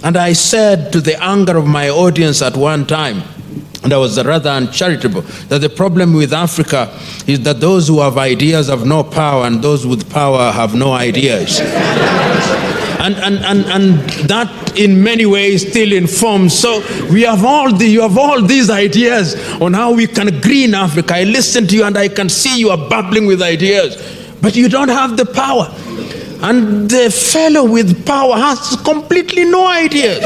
And I said, to the anger of my audience at one time, and I was rather uncharitable, that the problem with Africa is that those who have ideas have no power, and those with power have no ideas. And that in many ways still informs. So you have all these ideas on how we can green Africa. I listen to you and I can see you are bubbling with ideas, but you don't have the power. And the fellow with power has completely no ideas.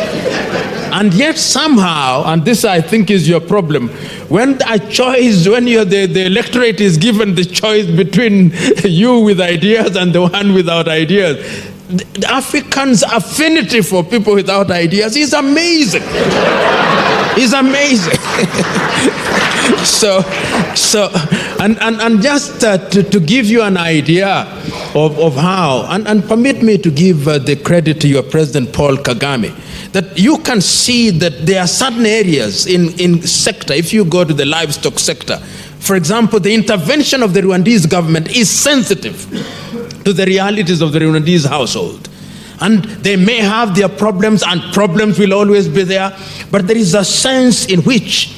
And yet somehow, and this I think is your problem, when the electorate is given the choice between you with ideas and the one without ideas, the Africans' affinity for people without ideas is amazing. It's amazing. And just to give you an idea of how, and permit me to give the credit to your President Paul Kagame, that you can see that there are certain areas in sector, if you go to the livestock sector, for example, the intervention of the Rwandese government is sensitive to the realities of the Rwandese household. And they may have their problems, and problems will always be there, but there is a sense in which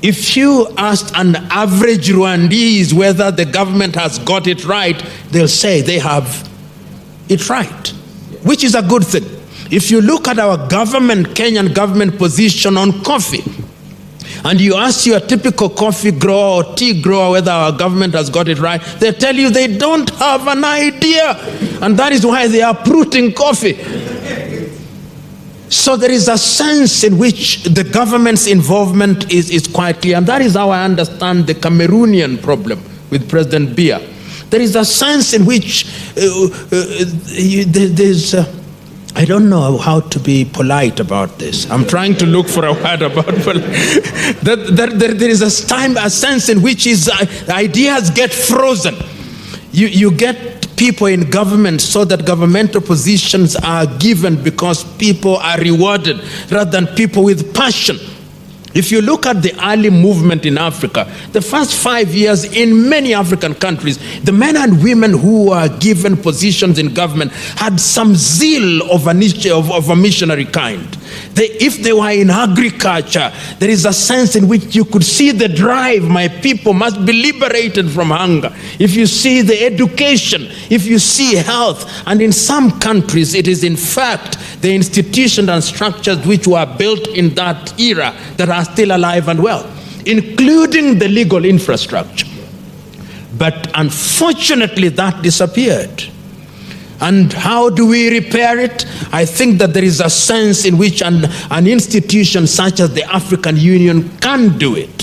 if you ask an average Rwandese whether the government has got it right, they'll say they have it right, which is a good thing. If you look at our government, Kenyan government position on coffee, and you ask your typical coffee grower or tea grower whether our government has got it right, they tell you they don't have an idea. And that is why they are uprooting coffee. So there is a sense in which the government's involvement is quite clear. And that is how I understand the Cameroonian problem with President Biya. There is a sense in which there's... I don't know how to be polite about this. I'm trying to look for a word about there is a sense in which ideas get frozen. You get people in government so that governmental positions are given because people are rewarded rather than people with passion. If you look at the early movement in Africa, the first 5 years in many African countries, the men and women who were given positions in government had some zeal of a missionary kind. If they were in agriculture, there is a sense in which you could see the drive, my people must be liberated from hunger. If you see the education, if you see health, and in some countries it is in fact the institutions and structures which were built in that era that are still alive and well, including the legal infrastructure. But unfortunately that disappeared. And how do we repair it? I think that there is a sense in which an institution such as the African Union can do it.